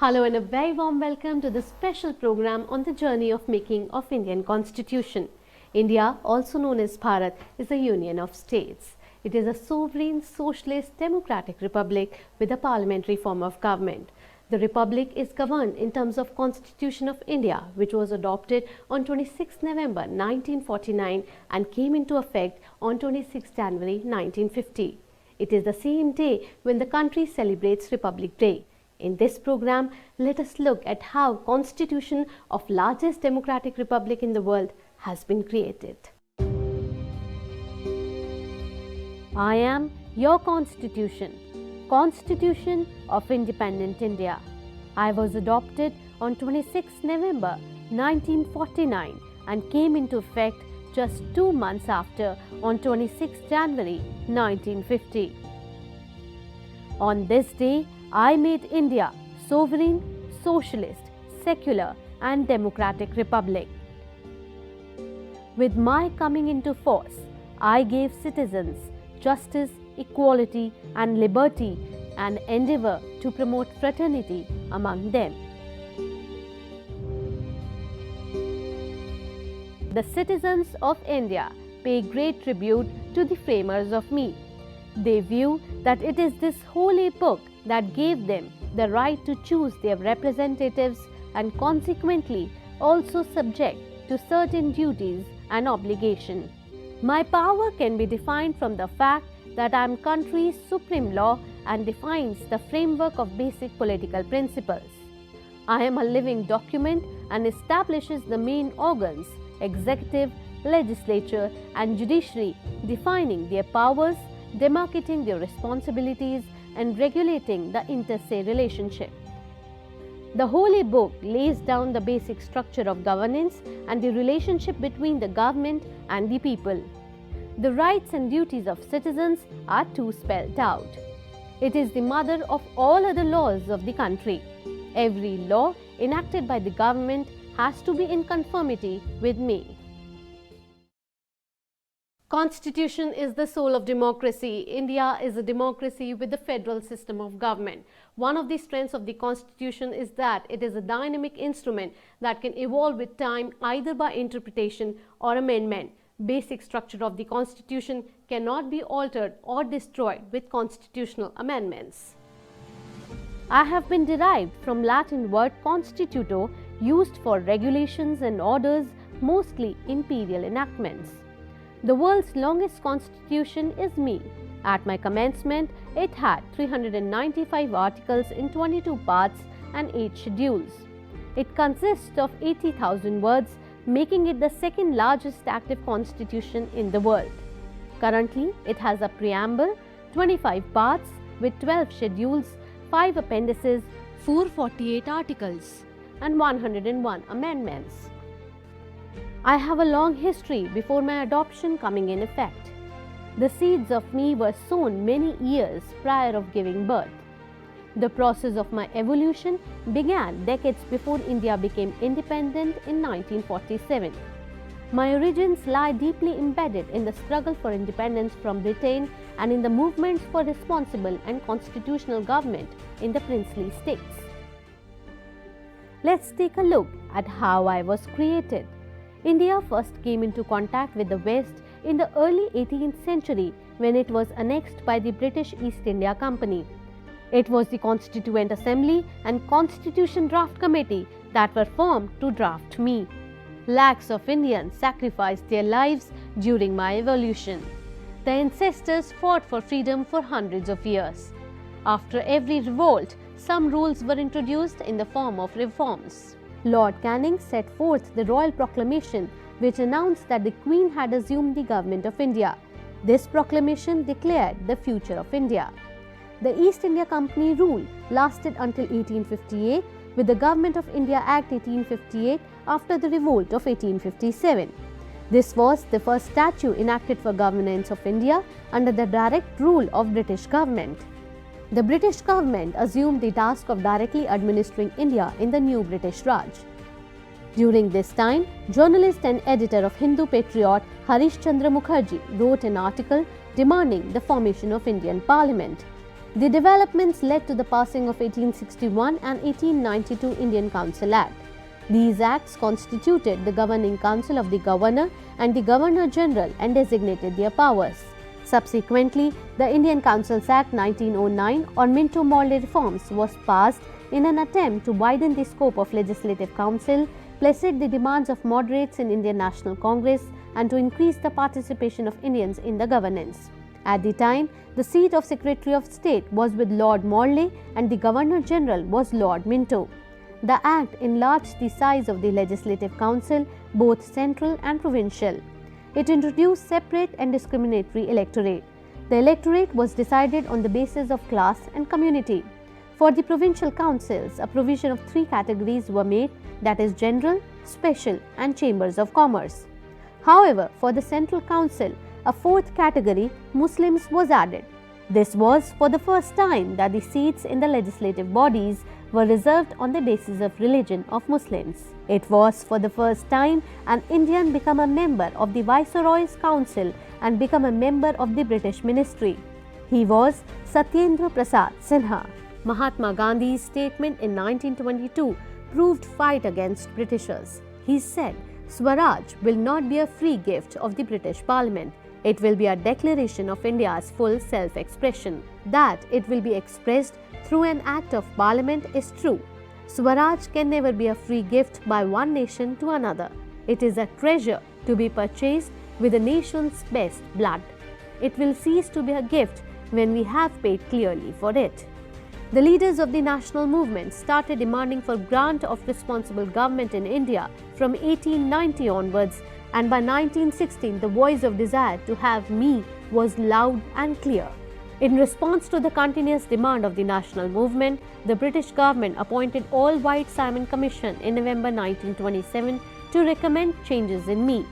Hello and a very warm welcome to the special program on the journey of making of Indian Constitution. India, also known as Bharat, is a union of states. It is a sovereign, socialist, democratic republic with a parliamentary form of government. The republic is governed in terms of Constitution of India, which was adopted on 26 November 1949 and came into effect on 26 January 1950. It is the same day when the country celebrates Republic Day. In this program, let us look at how Constitution of largest democratic republic in the world has been created. I am your Constitution, Constitution of Independent India. I was adopted on 26 November 1949 and came into effect just 2 months after on 26 January 1950. On this day, I made India sovereign, socialist, secular and democratic republic. With my coming into force, I gave citizens justice, equality and liberty and endeavor to promote fraternity among them. The citizens of India pay great tribute to the framers of me. They view that it is this holy book that gave them the right to choose their representatives and consequently also subject to certain duties and obligations. My power can be defined from the fact that I am country's supreme law and defines the framework of basic political principles. I am a living document and establishes the main organs, executive, legislature and judiciary, defining their powers, demarcating their responsibilities and regulating the inter-se relationship. The Holy Book lays down the basic structure of governance and the relationship between the government and the people. The rights and duties of citizens are too spelled out. It is the mother of all other laws of the country. Every law enacted by the government has to be in conformity with me. Constitution is the soul of democracy. India is a democracy with a federal system of government. One of the strengths of the Constitution is that it is a dynamic instrument that can evolve with time either by interpretation or amendment. Basic structure of the Constitution cannot be altered or destroyed with constitutional amendments. I have been derived from Latin word constituto, used for regulations and orders, mostly imperial enactments. The world's longest constitution is me. At my commencement, it had 395 articles in 22 parts and 8 schedules. It consists of 80,000 words, making it the second largest active constitution in the world. Currently, it has a preamble, 25 parts with 12 schedules, 5 appendices, 448 articles and 101 amendments. I have a long history before my adoption coming in effect. The seeds of me were sown many years prior of giving birth. The process of my evolution began decades before India became independent in 1947. My origins lie deeply embedded in the struggle for independence from Britain and in the movements for responsible and constitutional government in the princely states. Let's take a look at how I was created. India first came into contact with the West in the early 18th century when it was annexed by the British East India Company. It was the Constituent Assembly and Constitution Draft Committee that were formed to draft me. Lakhs of Indians sacrificed their lives during my evolution. The ancestors fought for freedom for hundreds of years. After every revolt, some rules were introduced in the form of reforms. Lord Canning set forth the Royal Proclamation, which announced that the Queen had assumed the government of India. This proclamation declared the future of India. The East India Company rule lasted until 1858 with the Government of India Act 1858 after the revolt of 1857. This was the first statute enacted for governance of India under the direct rule of British government. The British government assumed the task of directly administering India in the new British Raj. During this time, journalist and editor of Hindu Patriot Harish Chandra Mukherjee wrote an article demanding the formation of Indian Parliament. The developments led to the passing of 1861 and 1892 Indian Council Act. These acts constituted the governing council of the governor and the governor general and designated their powers. Subsequently, the Indian Councils Act 1909 or Minto-Morley reforms was passed in an attempt to widen the scope of Legislative Council, placate the demands of moderates in Indian National Congress, and to increase the participation of Indians in the governance. At the time, the seat of Secretary of State was with Lord Morley and the Governor General was Lord Minto. The Act enlarged the size of the Legislative Council, both central and provincial. It introduced separate and discriminatory electorate. The electorate was decided on the basis of class and community. For the provincial councils, a provision of 3 categories were made, that is general, special and chambers of commerce. However, for the central council, a 4th category, Muslims, was added. This was for the first time that the seats in the legislative bodies were reserved on the basis of religion of Muslims. It was for the first time an Indian became a member of the Viceroy's Council and became a member of the British Ministry. He was Satyendra Prasad Sinha. Mahatma Gandhi's statement in 1922 proved fight against Britishers. He said, "Swaraj will not be a free gift of the British Parliament. It will be a declaration of India's full self-expression. That it will be expressed through an act of Parliament is true. Swaraj can never be a free gift by one nation to another. It is a treasure to be purchased with a nation's best blood. It will cease to be a gift when we have paid clearly for it." The leaders of the national movement started demanding for grant of responsible government in India from 1890 onwards, and by 1916 the voice of desire to have me was loud and clear. In response to the continuous demand of the national movement, the British government appointed All-White Simon Commission in November 1927 to recommend changes in me.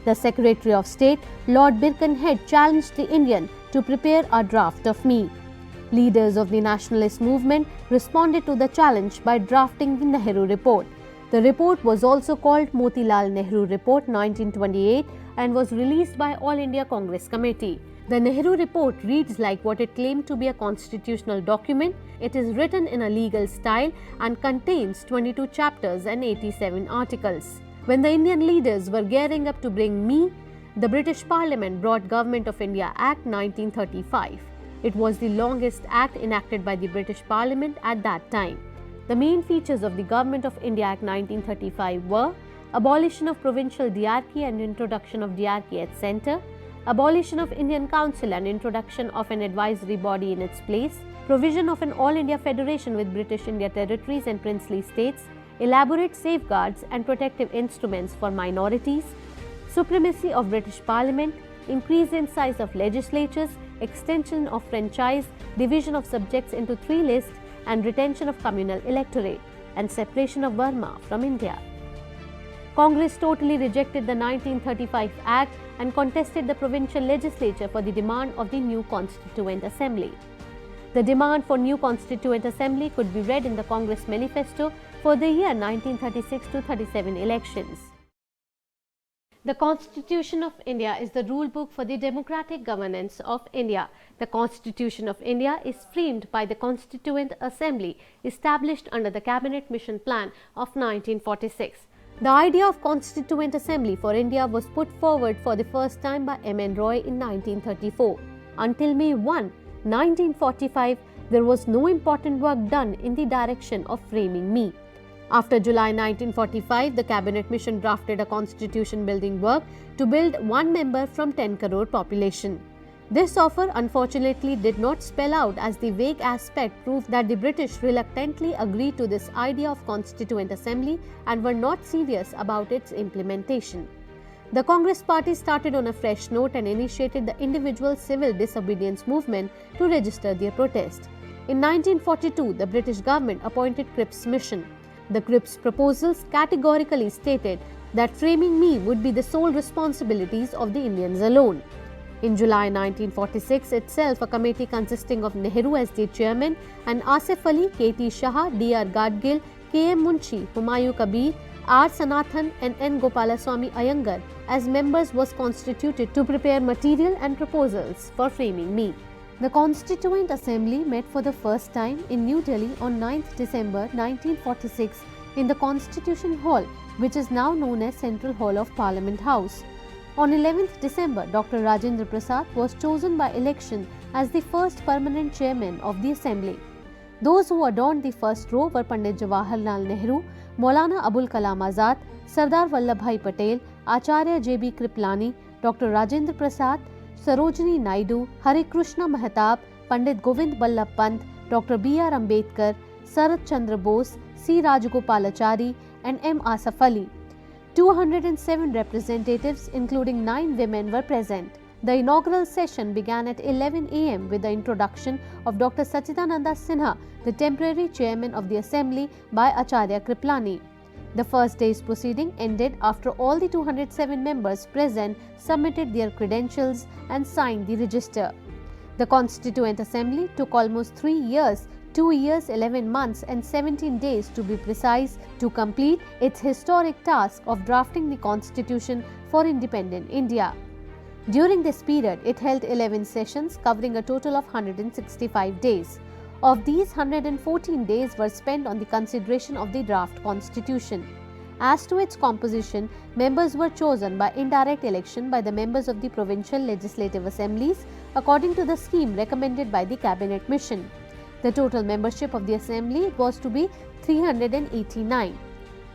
The Secretary of State, Lord Birkenhead, challenged the Indian to prepare a draft of me. Leaders of the nationalist movement responded to the challenge by drafting the Nehru Report. The report was also called Motilal Nehru Report 1928 and was released by All India Congress Committee. The Nehru Report reads like what it claimed to be a constitutional document. It is written in a legal style and contains 22 chapters and 87 articles. When the Indian leaders were gearing up to bring me, the British Parliament brought Government of India Act 1935. It was the longest act enacted by the British Parliament at that time. The main features of the Government of India Act 1935 were abolition of provincial diarchy and introduction of diarchy at centre, abolition of Indian Council and introduction of an advisory body in its place, provision of an All India Federation with British India territories and princely states, elaborate safeguards and protective instruments for minorities, supremacy of British Parliament, increase in size of legislatures, extension of franchise, division of subjects into 3 lists, and retention of communal electorate, and separation of Burma from India. Congress totally rejected the 1935 Act and contested the provincial legislature for the demand of the new Constituent Assembly. The demand for new Constituent Assembly could be read in the Congress Manifesto for the year 1936-37 elections. The Constitution of India is the rule book for the democratic governance of India. The Constitution of India is framed by the Constituent Assembly established under the Cabinet Mission Plan of 1946. The idea of Constituent Assembly for India was put forward for the first time by M.N. Roy in 1934. Until May 1, 1945, there was no important work done in the direction of framing me. After July 1945, the Cabinet Mission drafted a constitution building work to build one member from 10 crore population. This offer unfortunately did not spell out, as the vague aspect proved that the British reluctantly agreed to this idea of Constituent Assembly and were not serious about its implementation. The Congress Party started on a fresh note and initiated the individual civil disobedience movement to register their protest. In 1942, the British government appointed Cripps Mission. The Cripps proposals categorically stated that framing me would be the sole responsibilities of the Indians alone. In July 1946 itself, a committee consisting of Nehru as the chairman and Asif Ali, K.T. Shah, D.R. Gadgil, K.M. Munshi, Humayun Kabir, R. Sanathan and N. Gopalaswamy Iyengar as members was constituted to prepare material and proposals for framing me. The Constituent Assembly met for the first time in New Delhi on 9th December 1946 in the Constitution Hall, which is now known as Central Hall of Parliament House. On 11th December, Dr. Rajendra Prasad was chosen by election as the first permanent chairman of the Assembly. Those who adorned the first row were Pandit Jawaharlal Nehru, Maulana Abul Kalam Azad, Sardar Vallabhbhai Patel, Acharya J.B. Kriplani, Dr. Rajendra Prasad, Sarojini Naidu, Hari Krishna Mahatab, Pandit Govind Ballabh Pant, Dr. B.R. Ambedkar, Sarat Chandra Bose, C. Rajagopalachari and M. Asaf Ali. 207 representatives, including 9 women, were present. The inaugural session began at 11 a.m. with the introduction of Dr. Sachidananda Sinha, the temporary chairman of the Assembly, by Acharya Kriplani. The first day's proceeding ended after all the 207 members present submitted their credentials and signed the register. The Constituent Assembly took almost 3 years, 2 years, 11 months and 17 days to be precise, to complete its historic task of drafting the Constitution for independent India. During this period, it held 11 sessions covering a total of 165 days. Of these, 114 days were spent on the consideration of the draft constitution. As to its composition, members were chosen by indirect election by the members of the provincial legislative assemblies according to the scheme recommended by the Cabinet Mission. The total membership of the Assembly was to be 389.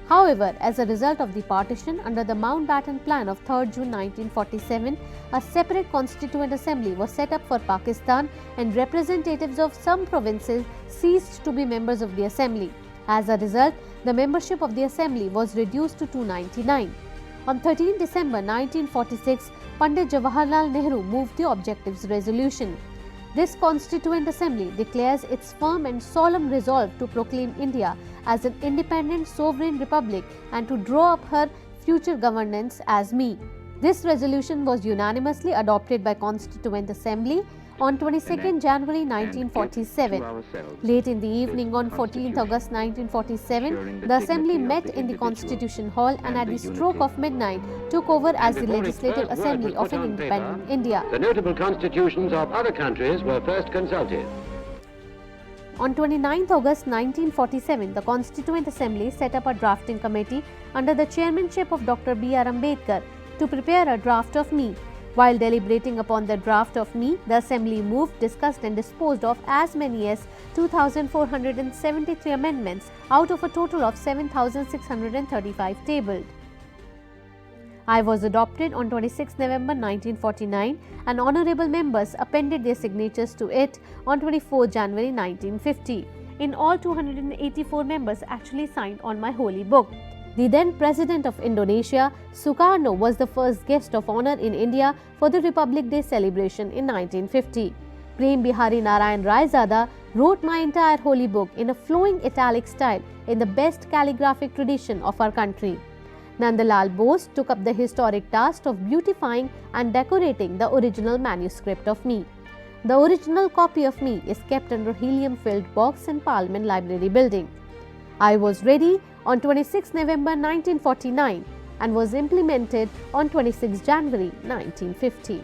However, as a result of the partition under the Mountbatten Plan of 3rd June 1947, a separate Constituent Assembly was set up for Pakistan and representatives of some provinces ceased to be members of the Assembly. As a result, the membership of the Assembly was reduced to 299. On 13 December 1946, Pandit Jawaharlal Nehru moved the Objectives Resolution. This Constituent Assembly declares its firm and solemn resolve to proclaim India as an independent sovereign republic and to draw up her future governance as me. This resolution was unanimously adopted by Constituent Assembly on 22nd January 1947. Late in the evening on 14th August 1947, the Assembly met in the Constitution Hall and at the stroke of midnight took over as the Legislative Assembly of an independent India. The notable constitutions of other countries were first consulted. On 29th August 1947, the Constituent Assembly set up a drafting committee under the chairmanship of Dr. B.R. Ambedkar to prepare a draft of me. While deliberating upon the draft of me, the Assembly moved, discussed and disposed of as many as 2,473 amendments out of a total of 7,635 tabled. I was adopted on 26 November 1949 and honourable members appended their signatures to it on 24 January 1950. In all, 284 members actually signed on my holy book. The then President of Indonesia, Sukarno, was the first guest of honour in India for the Republic Day celebration in 1950. Prem Bihari Narayan Raizada wrote my entire holy book in a flowing italic style in the best calligraphic tradition of our country. Nandalal Bose took up the historic task of beautifying and decorating the original manuscript of me. The original copy of me is kept under a helium-filled box in Parliament Library building. I was ready on 26 November 1949 and was implemented on 26 January 1950.